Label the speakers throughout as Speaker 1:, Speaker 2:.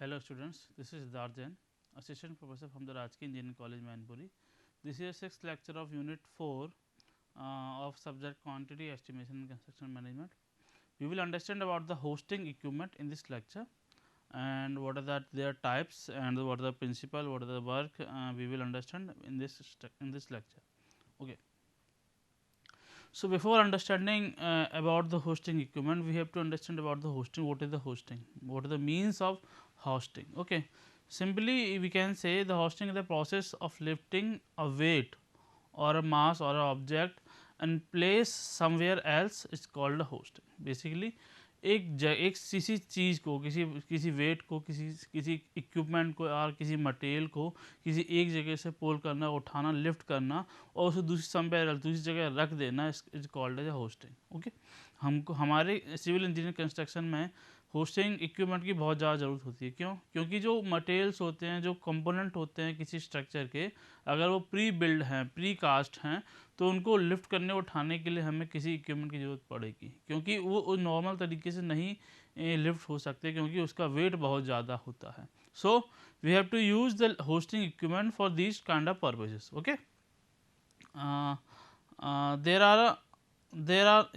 Speaker 1: Hello students, this is Siddharth Jain, Assistant Professor from the Rajki Engineering College, Mainpuri. This is the 6th lecture of Unit 4 of subject Quantity Estimation and Construction Management. We will understand about the hosting equipment in this lecture and what are their types and what are the principle, what are the work we will understand in this lecture. Okay. So before understanding about the hosting equipment, we have to understand about the hosting. What is the hosting? What are the means of hosting? Okay, simply we can say the hosting is the process of lifting a weight or a mass or an object and place somewhere else is called a hosting. Basically एक किसी चीज़ को किसी wait को किसी equipment को और किसी material को किसी एक जगह से पुल करना, उठाना, लिफ्ट करना और उसे दूसरी जगह रख देना is called as a hoisting. Okay, हमको हमारे सिविल इंजीनियरिंग कंस्ट्रक्शन में होस्टिंग इक्विपमेंट की बहुत ज़्यादा ज़रूरत होती है. क्यों? क्योंकि जो मटेरियल्स होते हैं, जो कंपोनेंट होते हैं किसी स्ट्रक्चर के, अगर वो प्री बिल्ड हैं, प्री कास्ट हैं, तो उनको लिफ्ट करने उठाने के लिए हमें किसी इक्विपमेंट की ज़रूरत पड़ेगी. क्योंकि वो नॉर्मल तरीके से नहीं लिफ्ट हो सकते, क्योंकि उसका वेट बहुत ज़्यादा होता है. So we have to use the hoisting equipment for this kind of purposes. Okay, there are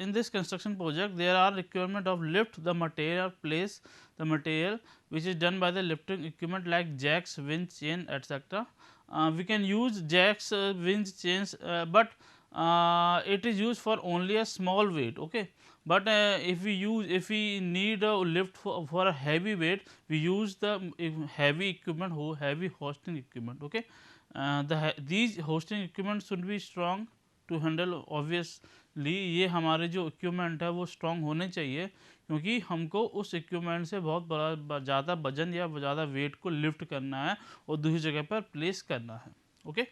Speaker 1: in this construction project there are requirement of lift the material, place the material, which is done by the lifting equipment like jacks, winch, chain, etc. We can use jacks, winch, chains, but it is used for only a small weight. Okay, but if we need a lift for a heavy weight, we use the heavy equipment, heavy hosting equipment. Okay, these hosting equipment should be strong to handle. Obviously ये हमारे जो equipment है वो strong होने चाहिए, क्योंकि हमको उस इक्विपमेंट से बहुत बड़ा ज़्यादा वजन या ज़्यादा वेट को लिफ्ट करना है और दूसरी जगह पर प्लेस करना है. ओके,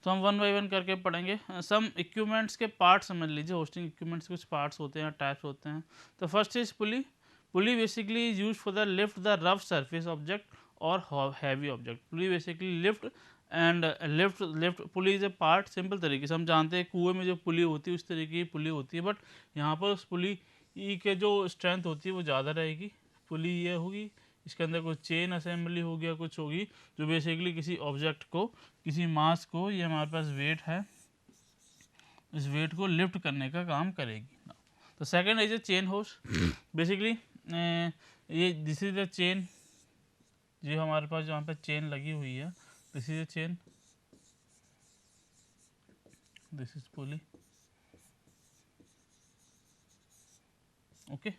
Speaker 1: तो हम वन बाई वन करके पढ़ेंगे. सम इक्विपमेंट्स के पार्ट समझ लीजिए. होस्टिंग इक्विपमेंट्स कुछ पार्ट्स होते हैं, टाइप्स होते हैं. तो first is pulley. Pulley basically is use for the lift the rough surface object और heavy object. Pulley basically lift and lift pulley is a part. Simple तरीके से हम जानते हैं कुएं में जो पुली होती है उस तरीके की पुली होती है, बट यहाँ पर उस पुली के जो स्ट्रेंथ होती है वो ज़्यादा रहेगी. पुली ये होगी, इसके अंदर कुछ चेन असेंबली हो गया, कुछ होगी जो बेसिकली किसी ऑब्जेक्ट को, किसी मास को, ये हमारे पास वेट है, इस वेट को लिफ्ट करने का काम करेगी. तो सेकंड इज ए चेन होस. बेसिकली ये दिस इज द चेन, जो हमारे पास जहाँ पे चेन लगी हुई है, this is A chain, this is pulley. Okay,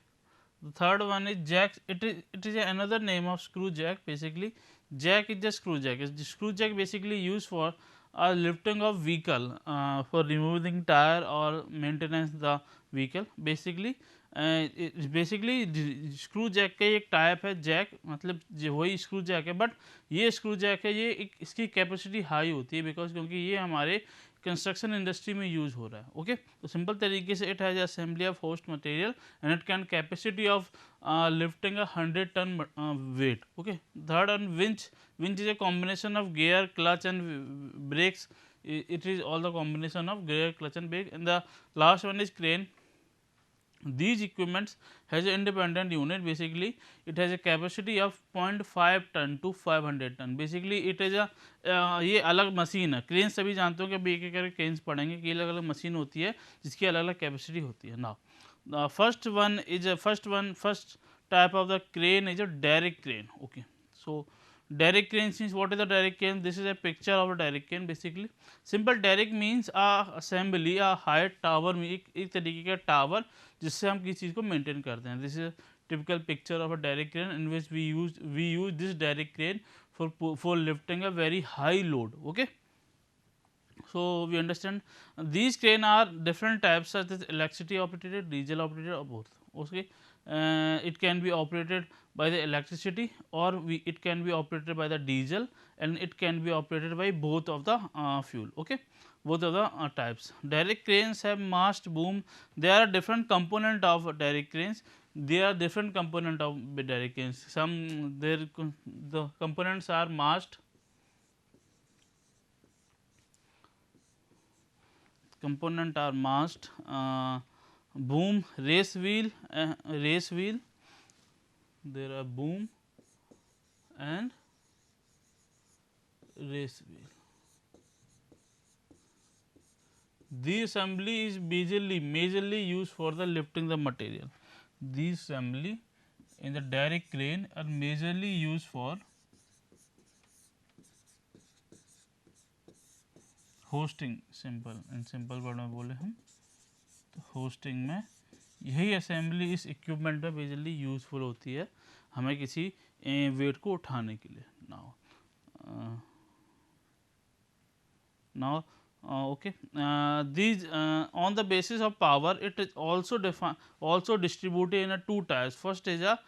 Speaker 1: the third one is jack. It is another name of screw jack. Basically jack is the screw jack. The screw jack basically used for lifting of vehicle, for removing tire or maintenance the vehicle. Basically screw jack का एक type है. Jack मतलब वही screw jack है, but ये screw jack है, ये इसकी कैपेसिटी हाई होती है, बिकॉज क्योंकि ये हमारे कंस्ट्रक्शन इंडस्ट्री में यूज़ हो रहा है. ओके, तो सिंपल तरीके से it has assembly of host material and it can capacity of lifting 100 ton weight. Okay, third one, winch. Winch is a combination of gear, clutch and brakes. It is all the combination of gear, clutch and brake. And the last one is crane. These equipments has an independent unit. Basically it has a capacity of 0.5 ton to 500 ton. Basically it is a ये अलग machine है. Cranes सभी जानते हो कि अभी एक एक करके क्रेन्स पढ़ेंगे कि अलग अलग मशीन होती है जिसकी अलग अलग कैपेसिटी होती है. Now first type of the crane is a direct crane. Okay, so direct crane means, what is the direct crane? This is a picture of a direct crane. Basically simple, direct means a assembly, a high tower में एक तरीके का tower जिससे हम किसी चीज़ को maintain करते हैं. This is typical picture of a direct crane in which we use this direct crane for lifting a very high load. Okay, so we understand these crane are different types such as electricity operated, diesel operated or both. Okay, it can be operated by the electricity or it can be operated by the diesel, and it can be operated by both of the fuel. Okay, both of the types. Direct cranes have mast, boom. There are different component of direct cranes. There are different component of direct cranes. The components are mast, boom, race wheel. There are boom, and race wheel. The assembly is majorly used for the lifting the material. These assembly in the direct crane are majorly used for hosting. Simple in simple word में बोले हम तो hosting में यही assembly इस equipment में majorly useful होती है हमें किसी वेट को उठाने के लिए. Now okay, these on the basis of power it is also distributed in a two types. First is a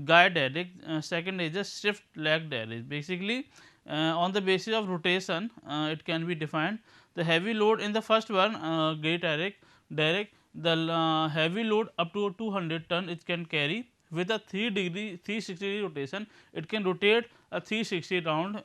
Speaker 1: guy derrick, second is a shift leg derrick. Basically on the basis of rotation it can be defined. The heavy load in the first one guy derrick the heavy load up to 200 ton it can carry with a 360 rotation. It can rotate a 360 round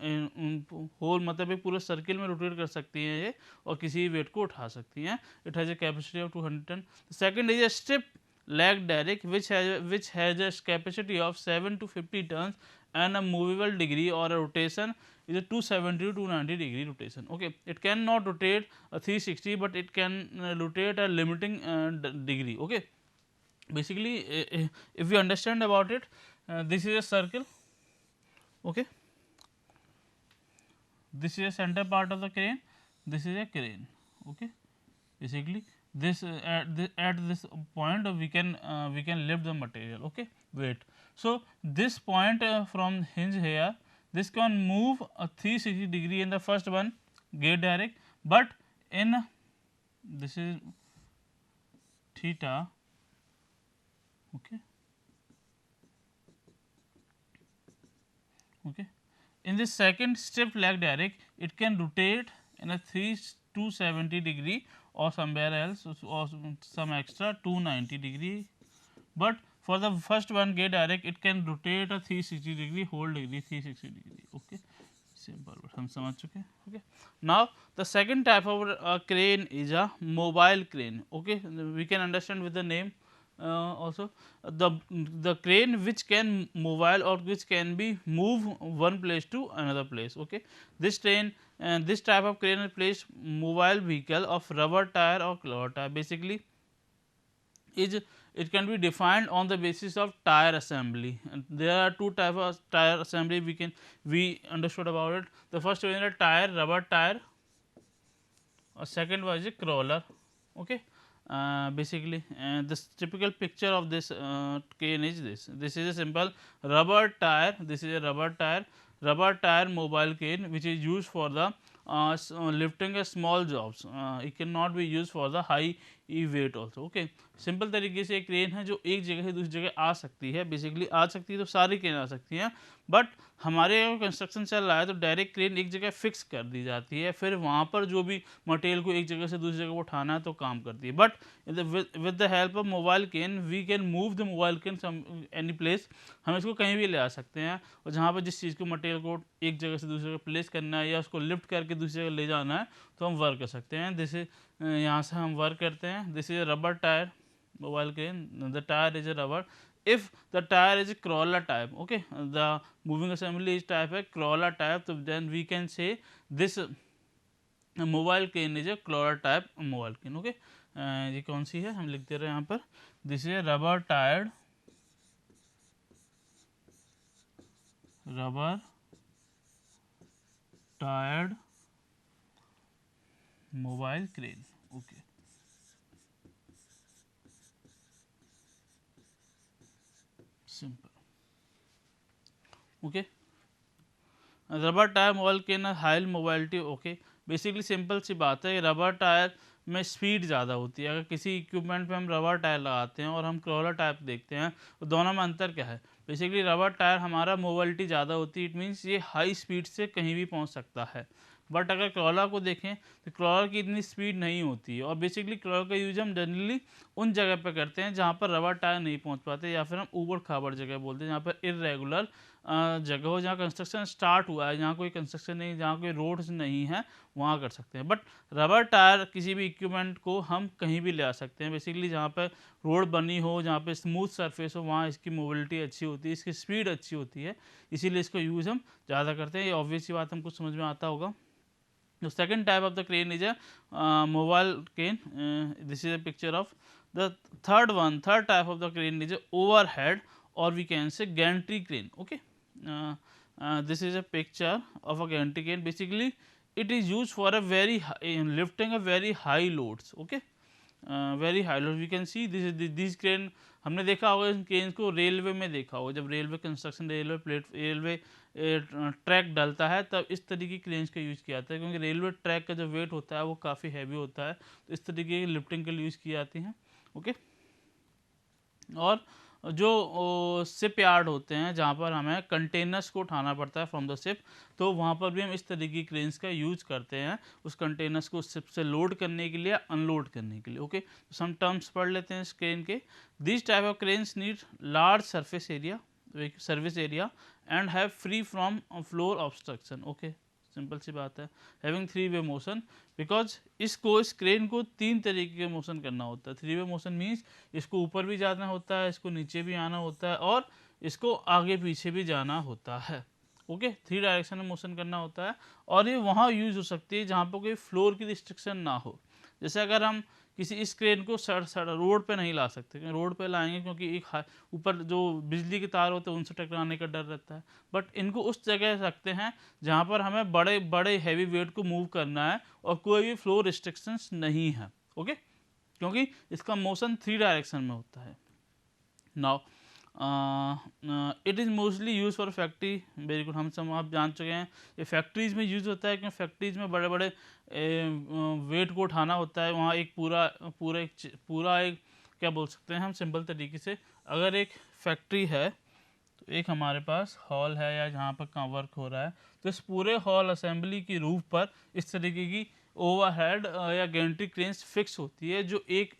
Speaker 1: whole मतलब एक पूरे circle में rotate कर सकती हैं ये और किसी वेट को उठा सकती हैं. It has a capacity of 200 ton. Second is a strip leg derrick which has a capacity of 7 to 50 tons and a movable degree or a rotation is a 270 to 290 degree rotation. Okay, it cannot rotate a 360 but it can rotate a limiting degree. Okay, basically if we understand about it, this is a circle. Okay, this is a center part of the crane, this is a crane. Okay, basically this at this point we can lift the material. Okay, weight. So this point from hinge here, this can move a 360 degree in the first one gate direct, but in this is theta. Okay, okay, in this second strip leg direct it can rotate in a 270 degree or somewhere else or some extra 290 degree, but for the first one gate direct it can rotate a 360 degree whole degree 360 degree. Okay, simple हम समझ चुके हैं. Okay, now the second type of crane is a mobile crane. Okay, we can understand with the name also the crane which can mobile or which can be move one place to another place. Okay, this train and this type of crane replace mobile vehicle of rubber tire or cloth tire. Basically is it can be defined on the basis of tire assembly, and there are two type of tire assembly we understood about it. The first one is a tire, rubber tire, or second one is a crawler. Okay, basically this typical picture of this crane is this is a simple rubber tire, this is a rubber tire mobile crane which is used for the lifting a small jobs. It cannot be used for the high weight also. Okay, simple तरीके से एक crane है जो एक जगह से दूसरी जगह आ सकती है. बेसिकली आ सकती है तो सारी क्रेन आ सकती हैं, बट हमारे कंस्ट्रक्शन चल रहा है तो डायरेक्ट क्रेन एक जगह फिक्स कर दी जाती है, फिर वहाँ पर जो भी मटेरियल को एक जगह से दूसरी जगह उठाना है तो काम करती है. But with the help of mobile crane we can move the mobile crane some any place. हम इसको कहीं भी ले आ सकते हैं और जहाँ पर जिस चीज़ को मटेरियल को एक जगह से दूसरी जगह प्लेस करना है या उसको लिफ्ट करके दूसरी जगह ले जाना है तो हम वर्क कर सकते हैं. दिस यहाँ से हम वर्क करते हैं. This is a rubber tyre mobile crane. The tire is a rubber. If the tire is a crawler type, okay, the moving assembly is type a crawler type, so then we can say this mobile crane is a crawler type mobile crane. Okay, ये कौन सी है हम लिख दे रहे हैं यहाँ पर. This is a rubber tired mobile crane. Okay, simple. Okay, rubber tyre mobile के ना high mobility. Okay, basically simple सी बात है. रबर टायर में स्पीड ज़्यादा होती है. अगर किसी इक्विपमेंट पे हम रबर टायर लगाते हैं और हम क्रॉलर टायर देखते हैं तो दोनों में अंतर क्या है. बेसिकली रबर टायर हमारा मोबाइलिटी ज़्यादा होती है. इट मीन्स ये हाई स्पीड से कहीं भी पहुंच सकता है. बट अगर क्रॉलर को देखें तो क्रॉलर की इतनी स्पीड नहीं होती है और बेसिकली क्रॉलर का यूज हम जनरली उन जगह पर करते हैं जहाँ पर रबर टायर नहीं पहुँच पाते या फिर हम ऊबड़ खाबड़ जगह बोलते हैं जहाँ पर इरेगुलर जगह हो, जहाँ कंस्ट्रक्शन स्टार्ट हुआ है, जहाँ कोई कंस्ट्रक्शन नहीं, जहाँ कोई रोड्स नहीं है, वहाँ कर सकते हैं। बट रबर टायर किसी भी इक्विपमेंट को हम कहीं भी ले आ सकते हैं। बेसिकली जहाँ पर रोड बनी हो, जहाँ पे स्मूथ सरफेस हो, वहाँ इसकी मोबिलिटी अच्छी होती है, इसकी स्पीड अच्छी होती है, इसीलिए इसको यूज़ हम ज़्यादा करते हैं। ये ऑब्वियस सी बात हमको समझ में आता होगा। The second type of the crane is a mobile crane. This is a picture of the third type of the crane is a overhead, or we can say gantry crane. Okay, this is a picture of a gantry crane. Basically, it is used for a very in lifting a very high loads. Okay, very high load we can see this crane. हमने देखा होगा इन cranes को railway में देखा होगा, जब railway construction, railway track डलता है तब इस तरीके की क्रेन्स का यूज़ किया जाता है, क्योंकि रेलवे ट्रैक का जो वेट होता है वो काफ़ी हैवी होता है, तो इस तरीके की लिफ्टिंग के लिए यूज़ की जाती हैं। ओके, और जो शिप यार्ड होते हैं जहाँ पर हमें कंटेनर्स को उठाना पड़ता है फ्रॉम द शिप, तो वहाँ पर भी हम इस तरीके की क्रेन्स का यूज़ करते हैं उस कंटेनर्स को शिप से लोड करने के लिए, अनलोड करने के लिए। ओके, तो सम टर्म्स पढ़ लेते हैं इस क्रेन के। This type of cranes need large surface area, service area and have free from floor obstruction. Okay, simple सी बात है। हैविंग 3-वे मोशन, बिकॉज इस क्रेन को 3 तरीके के मोशन करना होता है। 3-वे मोशन मीन्स इसको ऊपर भी जाना होता है, इसको नीचे भी आना होता है, और इसको आगे पीछे भी जाना होता है। ओके, 3 डायरेक्शन में मोशन करना होता है, और ये वहाँ यूज़ हो सकती है जहाँ पर कोई फ्लोर की रिस्ट्रिक्शन ना हो। जैसे अगर हम किसी इस क्रेन को रोड पे नहीं ला सकते, क्योंकि रोड पे लाएंगे क्योंकि एक ऊपर जो बिजली के तार होते हैं उनसे टकराने का डर रहता है। बट इनको उस जगह रखते हैं जहाँ पर हमें बड़े बड़े हैवी वेट को मूव करना है और कोई भी फ्लो रिस्ट्रिक्शंस नहीं है। ओके, क्योंकि इसका मोशन 3 डायरेक्शन में होता है। Now it is mostly use for factory. Very good, हम सब आप जान चुके हैं ये फैक्ट्रीज़ में यूज़ होता है, क्योंकि फैक्ट्रीज़ में बड़े बड़े वेट को उठाना होता है। वहाँ एक पूरा एक क्या बोल सकते हैं हम सिंपल तरीके से, अगर एक फैक्ट्री है तो एक हमारे पास हॉल है या जहाँ पर काम वर्क हो रहा है, तो इस पूरे हॉल असेंबली की रूफ पर इस तरीके की ओवरहेड या गैंट्री क्रेन्स फिक्स होती है, जो एक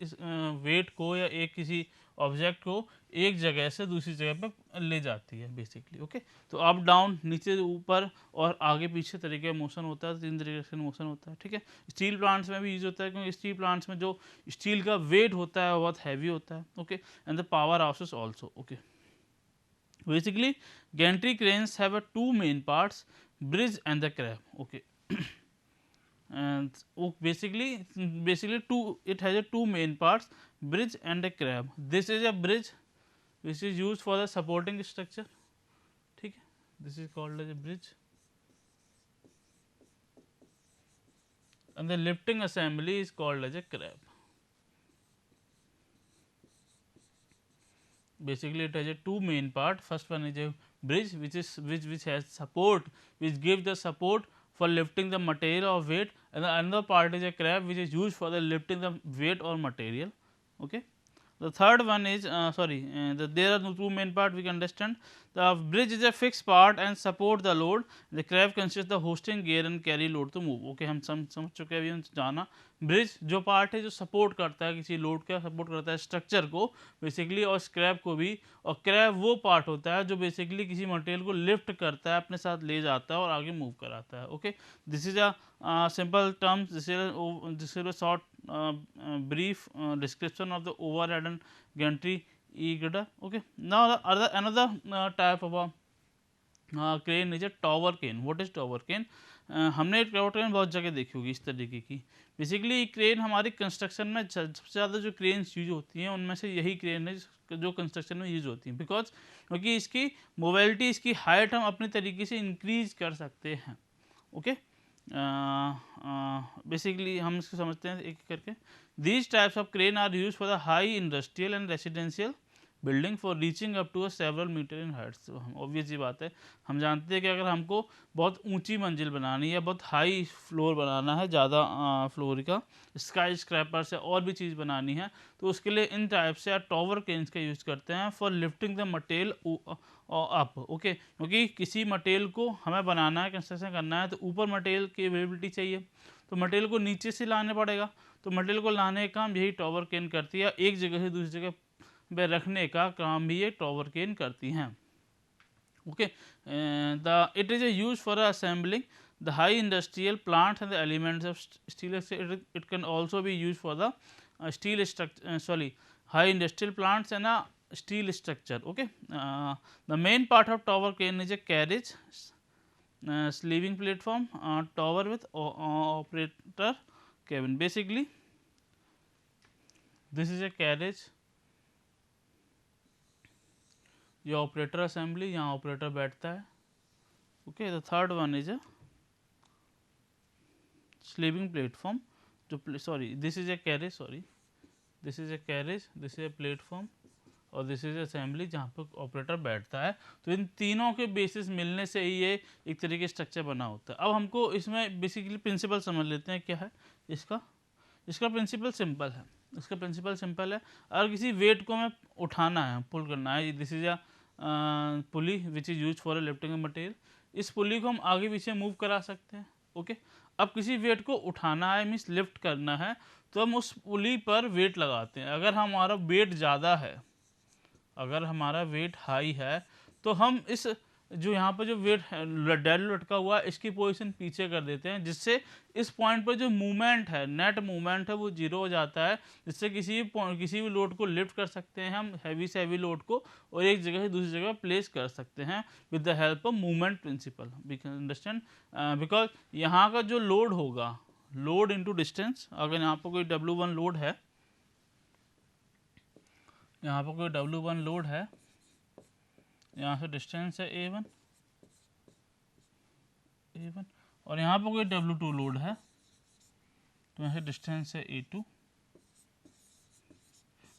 Speaker 1: वेट को या एक किसी ऑब्जेक्ट को एक जगह से दूसरी जगह पर ले जाती है बेसिकली। ओके, तो अप डाउन, नीचे ऊपर और आगे पीछे तरीके का मोशन होता है, 3 तरीके से मोशन होता है। ठीक है, स्टील प्लांट्स में भी यूज होता है, क्योंकि स्टील प्लांट्स में जो स्टील का वेट होता है वो बहुत हैवी होता है। Okay, and the power houses also. Okay, basically gantry cranes have a 2 main parts, bridge and the crab. Okay, and basically it has a 2 main parts, bridge and a crab. This is a bridge which is used for the supporting structure. ठीक है, this is called as a bridge, and the lifting assembly is called as a crab. Basically it has a 2 main part. First one is a bridge which has support, which gives the support for lifting the material or weight, and the another part is a crab which is used for the lifting the weight or material. Okay, the third one is there are 2 main part we can understand. The bridge is a fixed part and support the load. The crab consists the hosting gear and carry load to move. Okay, हम समझ चुके हैं अभी, हम जाना bridge जो part है जो सपोर्ट करता है किसी लोड का, सपोर्ट करता है स्ट्रक्चर को बेसिकली, और स्क्रैप को भी। और क्रैब वो पार्ट होता है जो बेसिकली किसी मटेरियल को लिफ्ट करता है, अपने साथ ले जाता है और आगे मूव कराता है। Okay, this is a simple terms, this is a short brief description of the overhead and gantry girder. Okay, now another type of a crane is a tower crane. What is tower crane? हमने tower crane बहुत जगह देखी होगी इस तरीके की। Basically crane हमारी construction में सबसे ज़्यादा जो क्रेन्स यूज होती हैं उनमें से यही क्रेन है जो कंस्ट्रक्शन में यूज होती हैं, बिकॉज क्योंकि इसकी मोबिलिटी, इसकी हाइट हम अपने तरीके से इंक्रीज कर सकते हैं। ओके, बेसिकली हम इसको समझते हैं एक एक करके। These types of crane are use for the high industrial and residential building for reaching up to a several meter in heights. Obvious ये बात है, हम जानते हैं कि अगर हमको बहुत ऊंची मंजिल बनानी है, बहुत हाई फ्लोर बनाना है, ज़्यादा फ्लोर का स्काई स्क्रैपर से और भी चीज़ बनानी है, तो उसके लिए इन टाइप से टॉवर क्रेन्स का यूज़ करते हैं for lifting the material up. Okay, क्योंकि किसी मटेरियल को हमें बनाना है, कंस्ट्रक्शन करना है, तो ऊपर मटेरियल की अवेलेबिलिटी चाहिए, तो मटेरियल को नीचे से लाने पड़ेगा। तो मटेरियल को लाने का काम यही टॉवर क्रेन करती है, एक जगह से दूसरी जगह पे रखने का काम भी ये टॉवर क्रेन करती हैं। Okay, it is a use for assembling the high industrial plants and the elements of steel. It can also be used for the steel structure, high industrial plants and a steel structure. Okay, the main part of tower crane is a carriage, sleeving platform, tower with operator cabin. Basically, this is a carriage, ये operator assembly, यहाँ operator बैठता है. Okay, the third one is a slewing platform, जो sorry this is a carriage, sorry this is a carriage, this is a platform और this is assembly जहाँ पर operator बैठता है. तो इन तीनों के बेसिस मिलने से ही ये एक तरीके स्ट्रक्चर बना होता है. अब हमको इसमें बेसिकली प्रिंसिपल समझ लेते हैं क्या है इसका. इसका प्रिंसिपल सिंपल है. इसका प्रिंसिपल सिंपल है. अगर किसी वेट को हमें उठाना है, पुल करना है, this is a pulley which is use for lifting material. इस पुली को हम आगे पीछे मूव करा सकते हैं. ओके, अब किसी वेट को उठाना है मीन्स लिफ्ट करना है, तो हम उस पुली पर वेट लगाते हैं. अगर हमारा वेट ज़्यादा है, अगर हमारा वेट हाई है, तो हम इस जो यहाँ पर जो वेट डैलो लटका हुआ है इसकी पोजीशन पीछे कर देते हैं, जिससे इस पॉइंट पर जो मूवमेंट है, नेट मूवमेंट है, वो जीरो हो जाता है. जिससे किसी भी लोड को लिफ्ट कर सकते हैं हम, हैवी से हैवी लोड को, और एक जगह से दूसरी जगह प्लेस कर सकते हैं with the help of movement principle. We can understand because यहाँ का जो लोड होगा, लोड इंटू डिस्टेंस, अगर यहाँ पर कोई W1 लोड है, यहाँ पर कोई W1 लोड है, यहाँ से डिस्टेंस है A1 और यहाँ पर कोई W2 लोड है, तो यहाँ से डिस्टेंस है A2.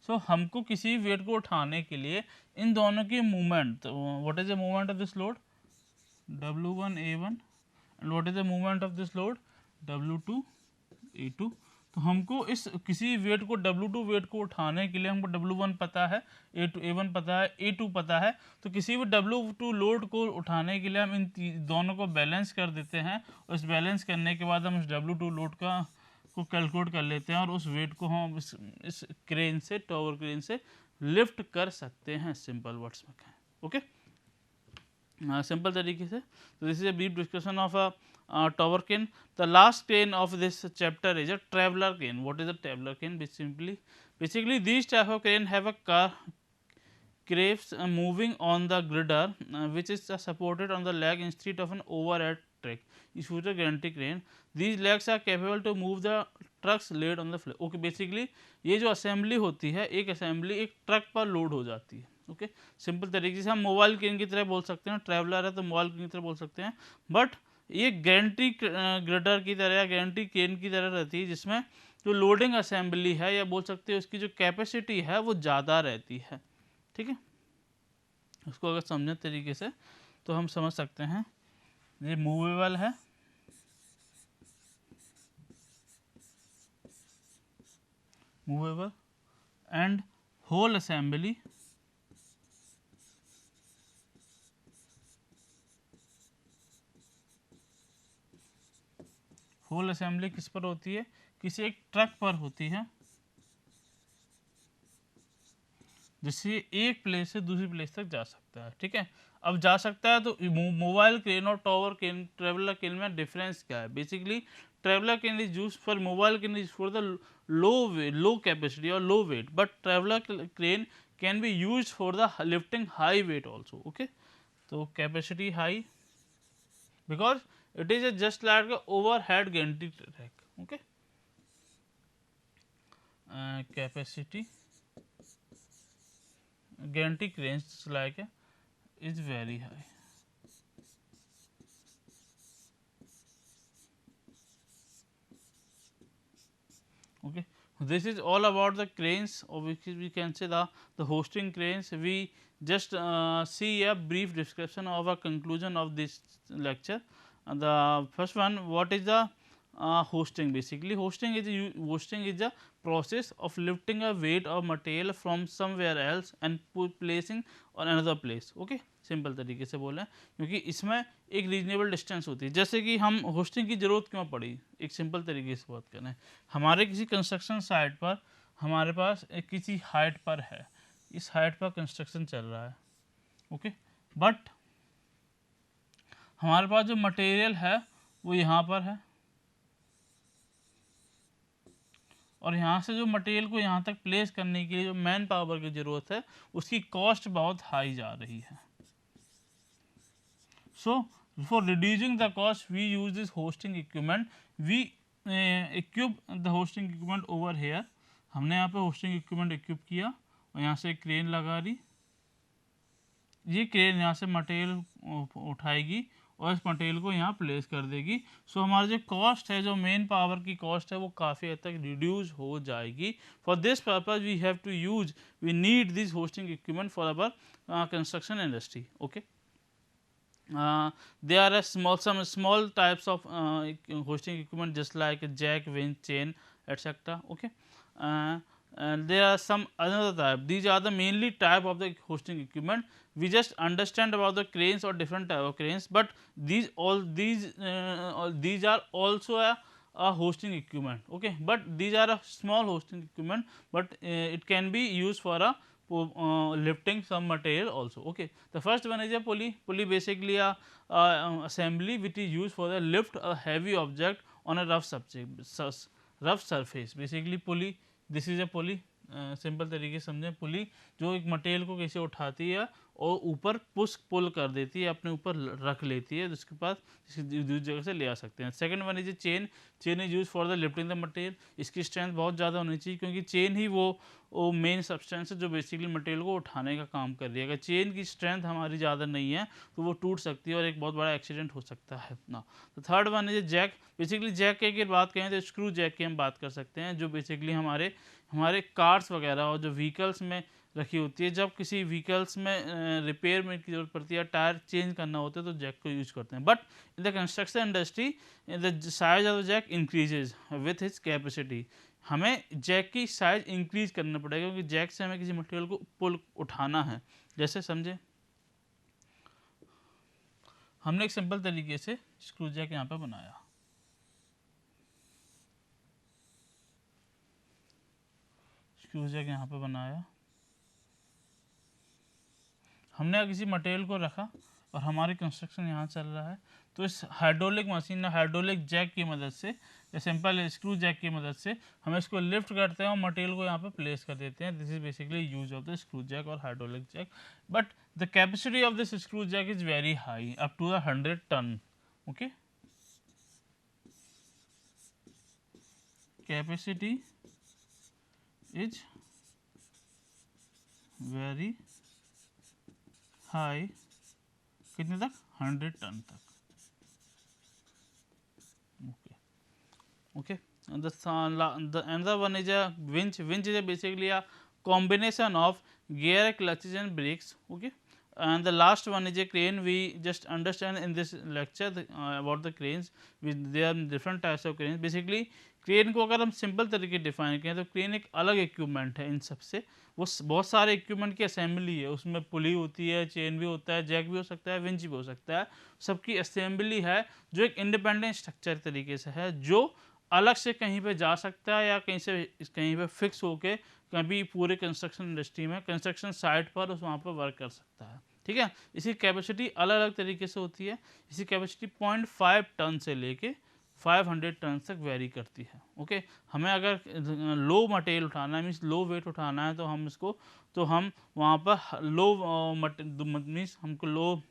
Speaker 1: सो हमको किसी वेट को उठाने के लिए इन दोनों की movement, what is the movement of this load W1 A1 and what is the movement of this load W2 A2. तो हमको इस किसी वेट को W2 वेट को उठाने के लिए हमको W1 पता है, A1 पता है, A2 पता है. तो किसी भी W2 लोड को उठाने के लिए हम इन दोनों को बैलेंस कर देते हैं, और इस बैलेंस करने के बाद हम उस W2 लोड को कैलकुलेट कर लेते हैं, और उस वेट को हम इस क्रेन से, टॉवर क्रेन से लिफ्ट कर सकते हैं. सिंपल वर्ड्स में कहें. ओके, सिंपल तरीके से. तो this is a brief discussion of a tower crane. The last crane of this chapter is a traveler crane. What is a traveler crane? Basically these type of crane have a car crafts moving on the girder, which is supported on the leg instead of an overhead track. Is future guarantee crane. These legs are capable to move the trucks laid on the floor. Okay, basically ये जो assembly होती है, एक assembly एक truck पर load हो जाती है. ओके, सिंपल तरीके से हम मोबाइल क्रेन की तरह बोल सकते हैं. ट्रैवलर है तो मोबाइल क्रेन की तरह बोल सकते हैं, बट ये गारंटी ग्रेडर की तरह या गारंटी क्रेन की तरह रहती है, जिसमें जो लोडिंग असेंबली है या बोल सकते हैं उसकी जो कैपेसिटी है वो ज़्यादा रहती है. ठीक है, उसको अगर समझें तरीके से तो हम समझ सकते हैं ये मूवेबल है, movable and whole assembly whole assembly किस पर होती है, किसी एक ट्रक पर होती है, जिससे एक प्लेस से दूसरी प्लेस तक जा सकता है. ठीक है, अब जा सकता है तो मोबाइल क्रेन और टॉवर क्रेन, ट्रेवलर क्रेन में डिफरेंस क्या है. Basically traveller crane is use for, mobile crane is for the low capacity और low weight, but traveller crane can be use for the lifting high weight also. Okay, तो capacity high because it is just like a overhead gantry track. Okay, capacity gantry cranes like is very high. Okay, this is all about the cranes, or we can say the hosting cranes. We just see a brief description of a conclusion of this lecture. And the first one, what is the hosting? Basically hosting is a process of lifting a weight or material from somewhere else and placing on another place. Okay, simple तरीके से बोलें, क्योंकि इसमें एक reasonable distance होती है. जैसे कि हम होस्टिंग की ज़रूरत क्यों पड़ी, एक सिंपल तरीके से बात करें, हमारे किसी कंस्ट्रक्शन साइट पर हमारे पास एक किसी हाइट पर है, इस हाइट पर कंस्ट्रक्शन चल रहा है. ओके, बट हमारे पास जो मटेरियल है वो यहाँ पर है, और यहाँ से जो मटेरियल को यहाँ तक प्लेस करने के लिए जो मैन पावर की ज़रूरत है उसकी कॉस्ट बहुत हाई जा रही है. So for reducing the cost we use this hosting equipment. We equip the hosting equipment over here. हमने यहाँ पे hosting equipment equip किया और यहाँ से क्रेन लगा दी. ये क्रेन यहाँ से मटेरियल उठाएगी और इस मटेरियल को यहाँ प्लेस कर देगी. सो हमारा जो कॉस्ट है, जो मेन पावर की कॉस्ट है, वो काफ़ी हद तक रिड्यूस हो जाएगी. For this purpose we have to use, we need this hoisting equipment for our construction industry. Okay. There are some small types of hosting equipment just like jack, winch, chain, etc. Okay. And there are some another type. These are the mainly type of the hosting equipment. We just understand about the cranes or different type of cranes, but these are also a hosting equipment. Okay, but these are a small hosting equipment, but it can be used for a lifting some material also. Okay, the first one is a pulley. Pulley basically a assembly which is used for the lift a heavy object on a rough subject, rough surface. Basically pulley, this is a pulley. Simple तरीके से समझें, पुली जो एक material को कैसे उठाती है और ऊपर पुश पुल कर देती है, अपने ऊपर रख लेती है, जिसके पास दूसरी जगह से ले आ सकते हैं. Second one is chain. Chain is use for the lifting the material. इसकी स्ट्रेंथ बहुत ज़्यादा होनी चाहिए क्योंकि चेन ही वो मेन सब्सटेंस है जो बेसिकली मटेरियल को उठाने का काम कर रही है. अगर चेन की स्ट्रेंथ हमारी ज़्यादा नहीं है तो वो टूट सकती है और एक बहुत बड़ा एक्सीडेंट हो सकता है ना. तो third one is jack. Basically jack की अगर बात करें तो स्क्रू जैक की हम बात कर सकते हैं, जो बेसिकली हमारे कार्स वगैरह और जो व्हीकल्स में रखी होती है. जब किसी व्हीकल्स में रिपेयर में की जरूरत पड़ती है, टायर चेंज करना होता है, तो जैक को यूज करते हैं. But in the construction industry the size of the jack increases with his capacity. हमें जैक की साइज इंक्रीज करना पड़ेगा क्योंकि जैक से हमें किसी मटेरियल को पुल उठाना है. जैसे समझे, हमने एक सिंपल तरीके से स्क्रू जैक यहाँ पर बनाया. स्क्रू जैक यहाँ पे बनाया, हमने किसी मटेरियल को रखा और हमारी कंस्ट्रक्शन यहाँ चल रहा है. तो इस हाइड्रोलिक मशीन, हाइड्रोलिक जैक की मदद से या सिंपल स्क्रू जैक की मदद से हम इसको लिफ्ट करते हैं और मटेरियल को यहाँ पे प्लेस कर देते हैं. This is basically use of the screw jack और hydraulic jack. But the capacity of this screw jack is very high, up to 100 ton. Okay, capacity is very high. कितने तक? 100 टन तक. Okay okay. The another one is a winch. Winch is basically a combination of gear, clutches and brakes. Okay. And the last one is a crane. We just understand in this lecture about the cranes. There are different types of cranes. Basically crane को अगर हम simple तरीके define करें तो crane एक अलग equipment है इन सबसे. वो बहुत सारे इक्विपमेंट की असेंबली है. उसमें पुली होती है, चेन भी होता है, जैक भी हो सकता है, विंच भी हो सकता है. सबकी असेंबली है जो एक इंडिपेंडेंट स्ट्रक्चर तरीके से है, जो अलग से कहीं पे जा सकता है या कहीं पे फिक्स होके कभी पूरे कंस्ट्रक्शन इंडस्ट्री में, कंस्ट्रक्शन साइट पर वहाँ पर वर्क कर सकता है. ठीक है. इसकी कैपेसिटी अलग अलग तरीके से होती है. इसकी कैपेसिटी 0.5 टन से लेके 500 टन तक वेरी करती है. ओके. हमें अगर लो मटेरियल उठाना है, मीन्स लो वेट उठाना है, तो हम वहाँ पर लो मीन्स हमको लो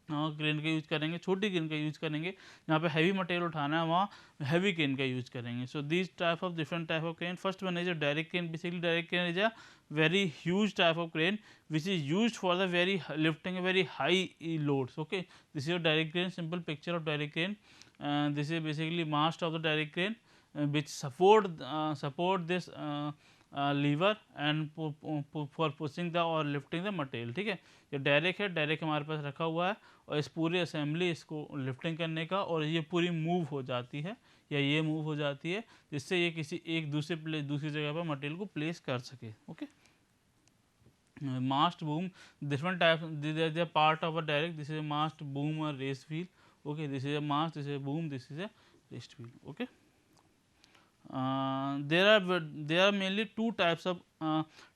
Speaker 1: क्रेन का यूज करेंगे, छोटी क्रेन का यूज करेंगे. जहाँ पे हैवी मटेरियल उठाना है वहाँ हैवी क्रेन का यूज करेंगे. So these type of different type of crane. First one is a direct crane. Basically direct crane is a very huge type of crane which is used for the lifting a very high loads. Okay, this is a direct crane. Simple picture of direct crane. This is basically mast of the direct crane which support this lever and for pushing the और lifting the material. ठीक है. ये direct है, direct हमारे पास रखा हुआ है और इस पूरी असेंबली इसको लिफ्टिंग करने का, और ये पूरी मूव हो जाती है या ये मूव हो जाती है जिससे ये किसी एक दूसरी जगह पर मटेरियल को प्लेस कर सके. Okay. mast boom, different types. They are part of a direct. This is a mast, boom or race wheel. Okay, this is a mast, this is a boom, this is a rest wheel. Okay. There are mainly two types of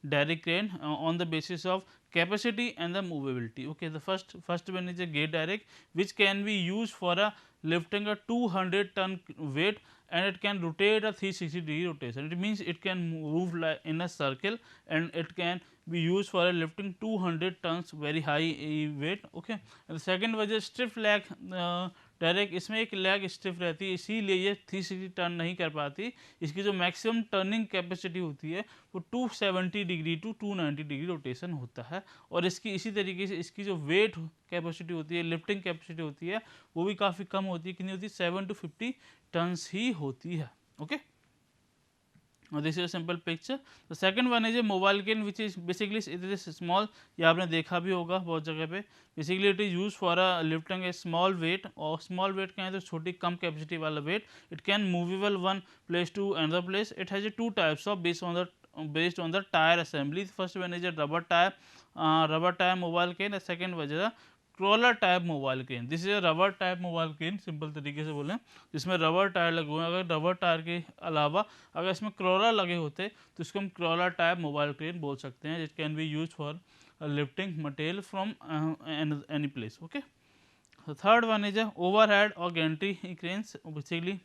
Speaker 1: direct crane on the basis of capacity and the movability. Okay, the first one is a gate direct, which can be used for a lifting a 200 ton weight, and it can rotate a 360-degree rotation. It means it can move like in a circle, and it can be used for lifting 200 tons very high weight. Okay. And the second वजह stiff leg direct, इसमें एक leg stiff रहती है, इसीलिए ये 360 turn नहीं कर पाती। इसकी जो मैक्सिमम टर्निंग कैपेसिटी होती है वो 270 डिग्री टू 290 डिग्री रोटेशन होता है। और इसकी इसी तरीके से इसकी जो वेट कैपेसिटी होती है, लिफ्टिंग कैपेसिटी होती है, वो भी काफ़ी कम होती है। कितनी होती है? 7 to 50 टन्स ही होती है। Okay, this is a simple picture. The second one is a mobile crane which is basically it is small, ये आपने देखा भी होगा बहुत जगह पे। Basically it is use for a lifting a small weight, और स्मॉल वेट क्या है तो छोटी कम कैपेसिटी वाला weight. It can movable one place to another place. It has a two types of based on the tire assembly. The first one is a rubber tire mobile cane. The second was a crawler type mobile cane. This is a rubber type mobile cane, simple तरीके से बोलें, जिसमें rubber tyre लगे हुए हैं। अगर rubber tyre के अलावा अगर इसमें क्रॉलर लगे होते तो इसको हम क्रॉलर टाइप मोबाइल केन बोल सकते हैं। It can be use for lifting material from any place. Okay, third one is overhead और gantry cranes. Basically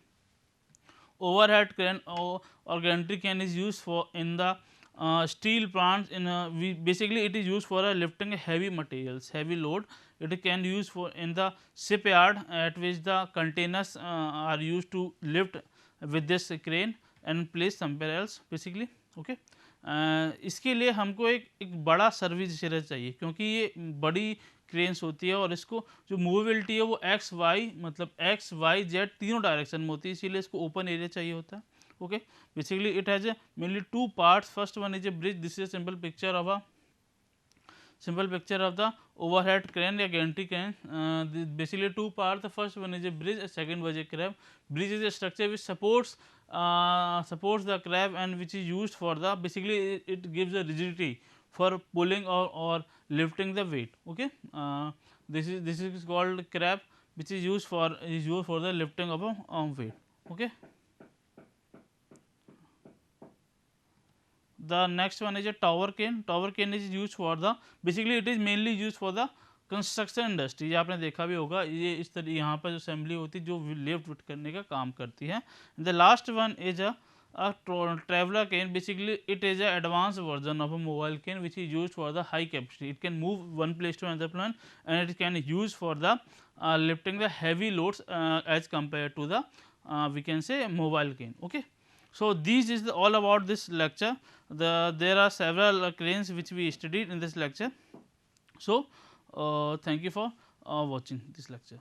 Speaker 1: overhead crane or gantry crane is used for in the steel plants. Basically it is used for lifting heavy materials, heavy load. It can use for in the shipyard at which the containers are used to lift with this crane and place somewhere else basically. Okay, इसके लिए हमको एक बड़ा service area चाहिए, क्योंकि ये बड़ी cranes होती है और इसको जो मूवेबिलिटी है वो एक्स वाई मतलब एक्स वाई जेड तीनों डायरेक्शन में होती है, इसीलिए इसको ओपन एरिया चाहिए होता है। Okay, basically it has A mainly two parts. First one is A bridge. This is simple picture of the overhead crane या gantry crane. Basically two parts. The first one is a bridge, second was a crab. Bridge is a structure which supports the crab and which is used for the basically it gives a rigidity for pulling or lifting the weight. Okay, this is called crab, which is used for the lifting of a weight. Okay, the next one is a tower crane. Tower crane is used for the basically it is mainly used for the construction industry. ये आपने देखा भी होगा, ये इस तरह यहाँ पर जो असेंबली होती है जो लिफ्ट विफ्ट करने का काम करती है। The last one is a traveller crane. Basically it is a advance version of a mobile crane which is use for the high capacity. It can move one place to another place and it can use for the lifting the heavy loads as compared to the we can say mobile cane. Okay, so this is all about this lecture. There are several cranes which we studied in this lecture. So thank you for watching this lecture.